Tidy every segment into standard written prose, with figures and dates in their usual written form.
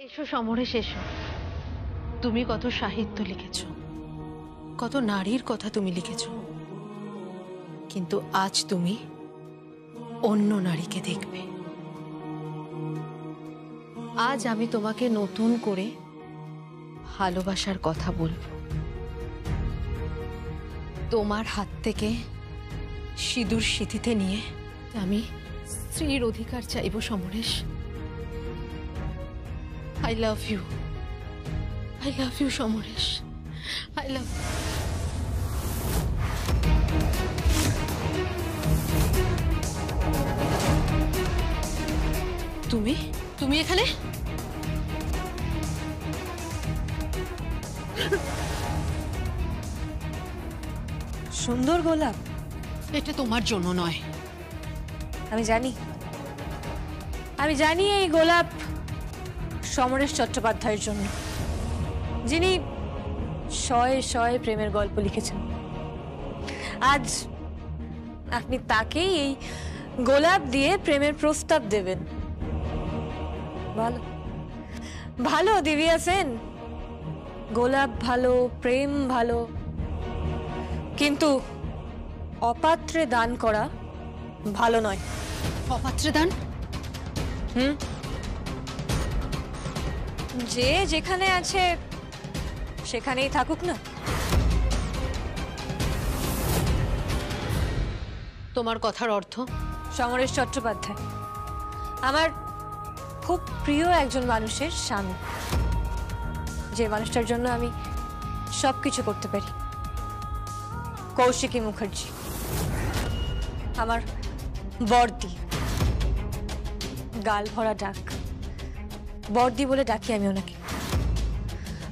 এসো সমরেশ, এসো। তুমি কত সাহিত্য লিখেছ, কত নারীর কথা তুমি লিখেছ, কিন্তু আজ তুমি অন্য নারীকে দেখবে। আজ আমি তোমাকে নতুন করে ভালোবাসার কথা বলবো। তোমার হাত থেকে সিঁদুর সিঁথিতে নিয়ে আমি স্ত্রীর অধিকার চাইব Samaresh. I love you. I love you, Samaresh. I love you. তুমি এখানে? সুন্দর গোলাপ। এটা তোমার জন্য নয়। আমি জানি এই গোলাপ সমরেশ চট্টোপাধ্যায়ের জন্য, যিনি শয়ে শয়ে প্রেমের গল্প লিখেছেন। আজ আপনি তাকেই এই গোলাপ দিয়ে প্রেমের প্রস্তাব দেবেন। ভালো ভালো দিব্যা সেন, গোলাপ ভালো, প্রেম ভালো, কিন্তু অপাত্রে দান করা ভালো নয়। অপাত্রে দান? যে যেখানে আছে সেখানেই থাকুক না। তোমার কথার অর্থ? সমরেশ চট্টোপাধ্যায় আমার খুব প্রিয় একজন মানুষের স্বামী, যে মানুষটার জন্য আমি সবকিছু করতে পারি। কৌশিকী মুখার্জি আমার বর্দি, গাল ভরা ডাক, বর্দি বলে ডাকি আমি ওনাকে।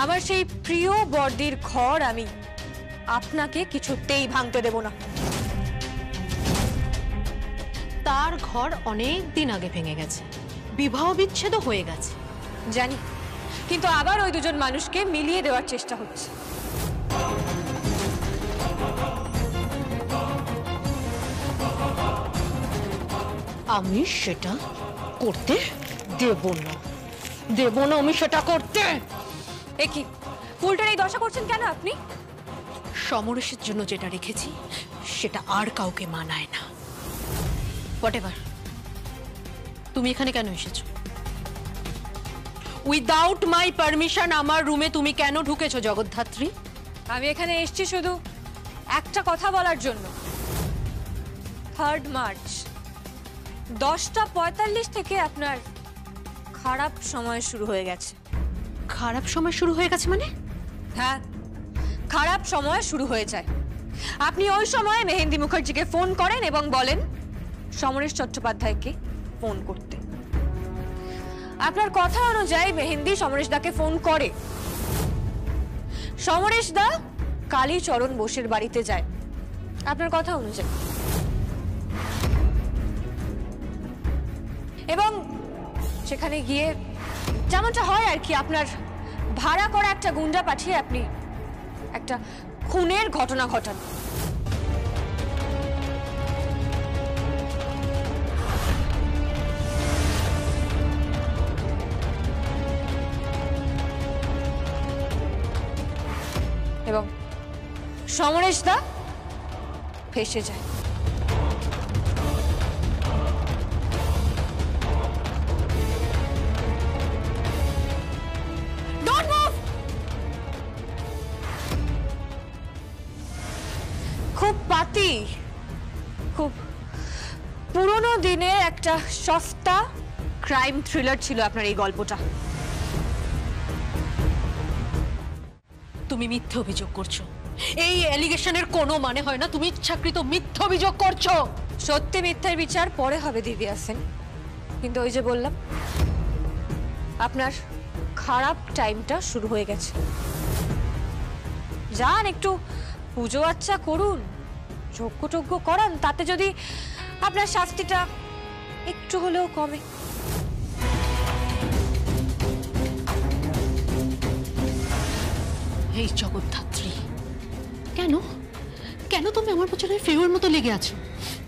আমার সেই প্রিয় বর্দির ঘর আমি আপনাকে কিছুতেই ভাঙতে দেব না। তার ঘর অনেক দিন আগে ভেঙে গেছে, বিবাহ বিচ্ছেদ হয়ে গেছে। জানি, কিন্তু আবার ওই দুজন মানুষকে মিলিয়ে দেওয়ার চেষ্টা হচ্ছে। আমি সেটা করতে দেব না, আমি সেটা করতে। এ কি ফুলটার এই দশা করছেন কেন আপনি? সমরেশের জন্য যেটা রেখেছি সেটা আর কাউকে মানায় না। হোয়াটএভার। তুমি এখানে কেন এসেছো? উইদাউট মাই পারমিশন আমার রুমে তুমি কেন ঢুকেছো জগদ্ধাত্রী? আমি এখানে এসেছি শুধু একটা কথা বলার জন্য। 3 মার্চ 10:45 থেকে আপনার খারাপ সময় শুরু হয়ে গেছে। খারাপ সময় শুরু হয়ে গেছে মানে? হ্যাঁ, খারাপ সময় শুরু হয়ে যায়। আপনি ওই সময় মেহেন্দি মুখার্জিকে ফোন করেন এবং বলেন সমরেশ চট্টোপাধ্যায়কে ফোন করতে। আপনার কথা অনুযায়ী মেহেন্দি সমরেশ দাকে ফোন করে। সমরেশ দা কালীচরণ বোসের বাড়িতে যায় আপনার কথা অনুযায়ী, এবং সেখানে গিয়ে যেমনটা হয় আর কি, আপনার ভাড়া করা একটা গুন্ডা পাঠিয়ে আপনি একটা খুনের ঘটনা ঘটান। এবং সমরেশ দা ফেঁসে যায়। খুব পাতি, খুব পুরনো দিনের একটা সস্তা ক্রাইম থ্রিলার ছিল আপনার এই গল্পটা। তুমি মিথ্যে অভিযোগ করছো। এই অ্যালিগেশনের কোনো মানে হয় না। তুমি ইচ্ছাকৃত মিথ্যে অভিযোগ করছো। সত্যি মিথ্যার বিচার পরে হবে দিব্যা সেন, কিন্তু ওই যে বললাম আপনার খারাপ টাইমটা শুরু হয়ে গেছে। যান একটু পুজো আচ্চা করুন, যজ্ঞ করান, তাতে যদি আপনার শাস্তিটা একটু হলেও কমে। এই জগদ্ধাত্রী, কেন কেন তুমি আমার পেছনে ফেউর মতো লেগে আছো?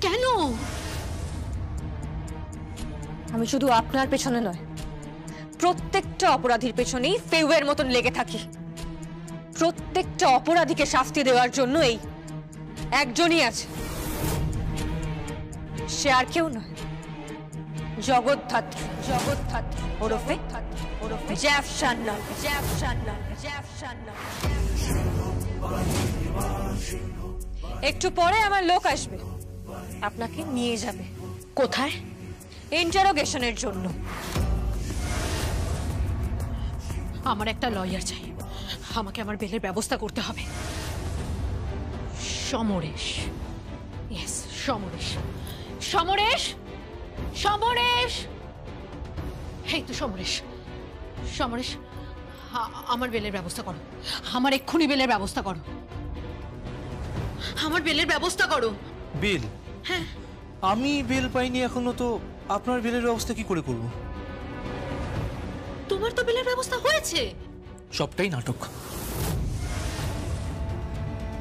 কেন? আমি শুধু আপনার পেছনে নয়, প্রত্যেকটা অপরাধীর পেছনেই ফেউয়ের মতন লেগে থাকি। প্রত্যেকটা অপরাধীকে শাস্তি দেওয়ার জন্য এই একজনই আছে, সে আর কেউ নয়, জগদ্ধাত্রী। জগদ্ধাত্রী ওরফে জ্যাফ সান্যাল। একটু পরে আমার লোক আসবে, আপনাকে নিয়ে যাবে। কোথায়? ইন্টারোগেশনের জন্য। আমার একটা লয়ার চাই, আমাকে আমার বেলের ব্যবস্থা করতে হবে। সমরেশ, ইয়েস সমরেশ। সমরেশ, সমরেশ, এই তো সমরেশ। সমরেশ, আমার বেলের ব্যবস্থা করো, আমার এক্ষুনি বেলের ব্যবস্থা করো, আমার বেলের ব্যবস্থা করো। বেল? হ্যাঁ। আমি বেল পাইনি এখনো, তো আপনার বেলের ব্যবস্থা কি করে করব? তোমার তো বেলের ব্যবস্থা হয়েছে। সবটাই নাটক।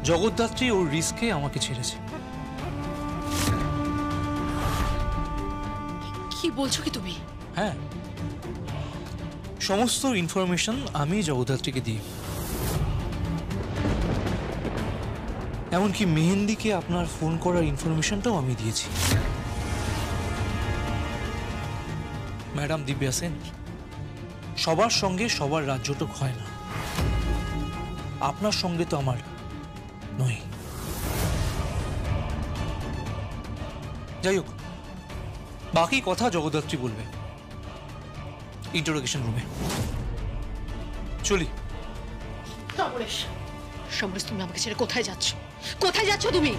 জগদ্ধাত্রী ওর রিস্কে আমাকে ছেড়েছে। কি বলছো কি তুমি? হ্যাঁ, সমস্ত ইনফরমেশন আমি জগদ্ধাত্রীকে দিই, এমনকি মেহেন্দিকে আপনার ফোন করার ইনফরমেশনটাও আমি দিয়েছি। ম্যাডাম দিব্যা সেন, সবার সঙ্গে সবার রাজ্যটুক হয় না, আপনার সঙ্গে তো আমার নয়। যাই হোক, বাকি কথা জগদ্ধাত্রী বলবে ইন্টারোগেশন রুমে। চলি। সমরেশ, সমরেশ, তুমি আমাকে ছেড়ে কোথায় যাচ্ছ? কোথায় যাচ্ছ তুমি?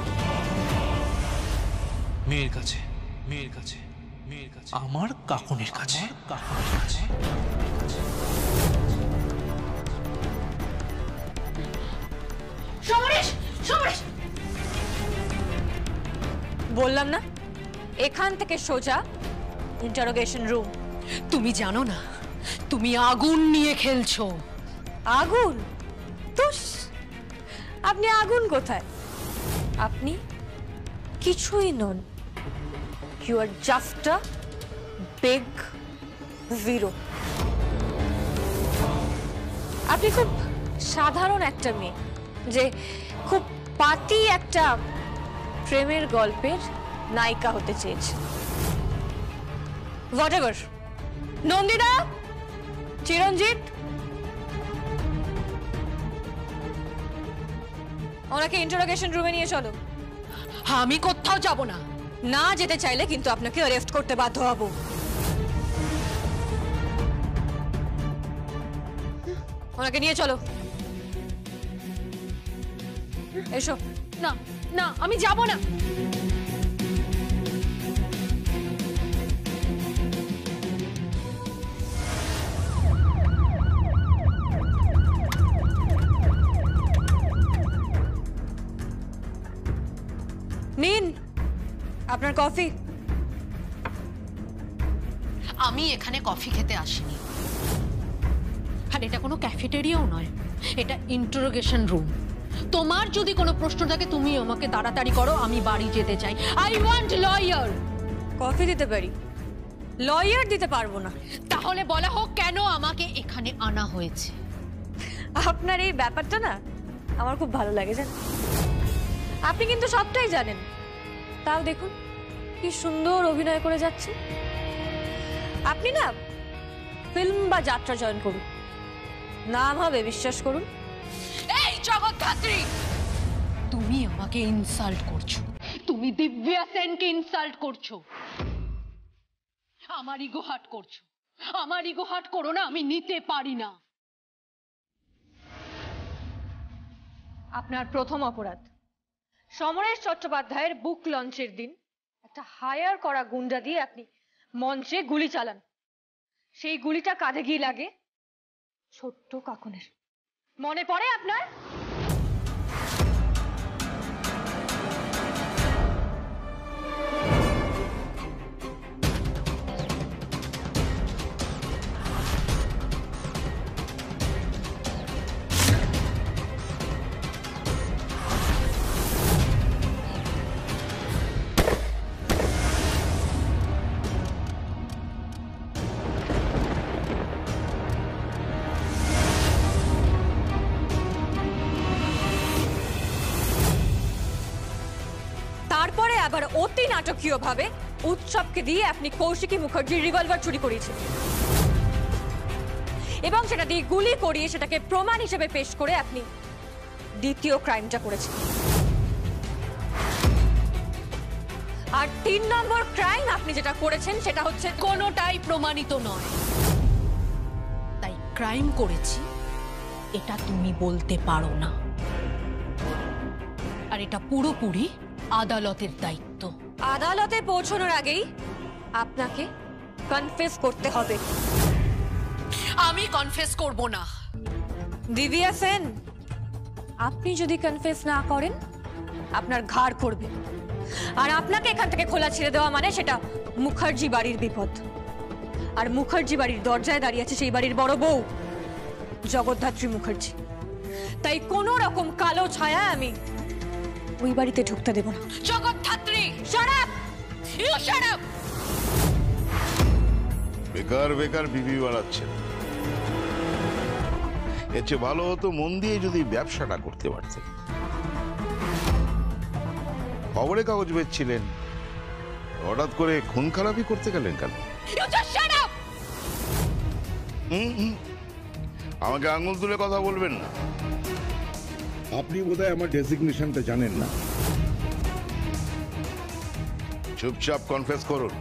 মেয়ের কাছে, মেয়ের কাছে, মেয়ের কাছে, আমার কাকুনের কাছে, কাকুনের কাছে। সমরেশ, সমরেশ, বললাম না, এখান থেকে সোজা ইন্টারোগেশন রুম। তুমি জানো না তুমি আগুন নিয়ে খেলছো। আগুন? তুস, আপনি আগুন কোথায়? আপনি কিছুই নন। You are just a big zero. আপনি খুব সাধারণ একটা মেয়ে, যে খুব পাতি একটা প্রেমের গল্পের নায়িকা হতে চেয়েছে। হোয়াটএভার। নন্দিতা, চিরঞ্জিত, ওনাকে ইন্টারোগেশন রুমে নিয়ে চলো। আমি কোথাও যাব না। না যেতে চাইলে কিন্তু আপনাকে অ্যারেস্ট করতে বাধ্য হব। ওনাকে নিয়ে চলো। এসো। না না, আমি যাব না। নিন আপনার কফি। আমি এখানে কফি খেতে আসিনি, আর এটা কোনো ক্যাফেটেরিয়াও নয়, এটা ইন্টারোগেশন রুম। তোমার যদি কোনো প্রশ্ন থাকে তুমি আমাকে তাড়াতাড়ি করো, আমি বাড়ি যেতে চাই। I want lawyer. কফি দিতে পারি, লয়ার দিতে পারবো না। তাহলে বলা হোক কেন আমাকে এখানে আনা হয়েছে। আপনার এই ব্যাপারটা না আমার খুব ভালো লাগে, জানেন? আপনি কিন্তু সবটাই জানেন, তাও দেখুন কি সুন্দর অভিনয় করে যাচ্ছে। আপনি না ফিল্ম বা যাত্রা জয়েন করুন, নাম হবে, বিশ্বাস করুন। এই জগদ্ধাত্রী, তুমি আমাকে ইনসাল্ট করছো, তুমি দিব্যা সেনকে ইনসাল্ট করছো, আমার ইগো হার্ট করছো। আমার ইগো হার্ট করো না, আমি নিতে পারি না। আপনার প্রথম অপরাধ, সমরেশ চট্টোপাধ্যায়ের বুক লঞ্চের দিন একটা হায়ার করা গুন্ডা দিয়ে আপনি মঞ্চে গুলি চালান। সেই গুলিটা কাঁধে গিয়ে লাগে ছোট্ট কাকুনের। মনে পড়ে আপনার? আবার অতি নাটকীয়ভাবে উৎসবকে দিয়ে আপনি কৌশিকী মুখার্জির রিভলভার চুরি করিয়েছেন এবং সেটা দিয়ে গুলি করিয়ে সেটাকে প্রমাণ হিসেবে পেশ করে আপনি দ্বিতীয় ক্রাইমটা করেছেন। আর 3 নম্বর ক্রাইম আপনি যেটা করেছেন সেটা হচ্ছে কোনোটাই প্রমাণিত নয়, তাই ক্রাইম করেছি এটা তুমি বলতে পারো না। আর এটা পুরোপুরি আদালতের দায়িত্ব। আদালতে পৌঁছানোর আগেই আপনাকে কনফেস করতে হবে। আমি কনফেস করব না। দিব্যা সেন, আপনি যদি কনফেস না করেন আপনার ঘাড় করবে, আর আপনাকে এখান থেকে খোলা ছেড়ে দেওয়া মানে সেটা মুখার্জি বাড়ির বিপদ। আর মুখার্জি বাড়ির দরজায় দাঁড়িয়ে আছে সেই বাড়ির বড় বউ জগদ্ধাত্রী মুখার্জি। তাই কোনো রকম কালো ছায়া আমি ওই বাড়িতে ঢুকতে দেব না। Jagaddhatri, shut up! You shut up! বেকার বেকার বিবি বাড়াচ্ছেন। এর চেয়ে ভালো হতো মন দিয়ে যদি ব্যবসাটা করতে পারতেন। খবরে কাগজ বেচছিলেন, হঠাৎ করে খুন খারাপি করতে গেলেন কেন? You just shut up! আমাকে আঙুল তুলে কথা বলবেন না। আপনি বোধহয় আমার ডেজিগনেশনটা জানেন না। চুপচাপ কনফেস করুন,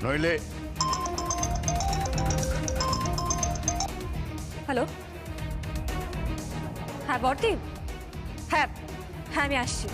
নইলে হ্যালো, হ্যাঁ বর্দি, হ্যাঁ হ্যাঁ আমি আসছি।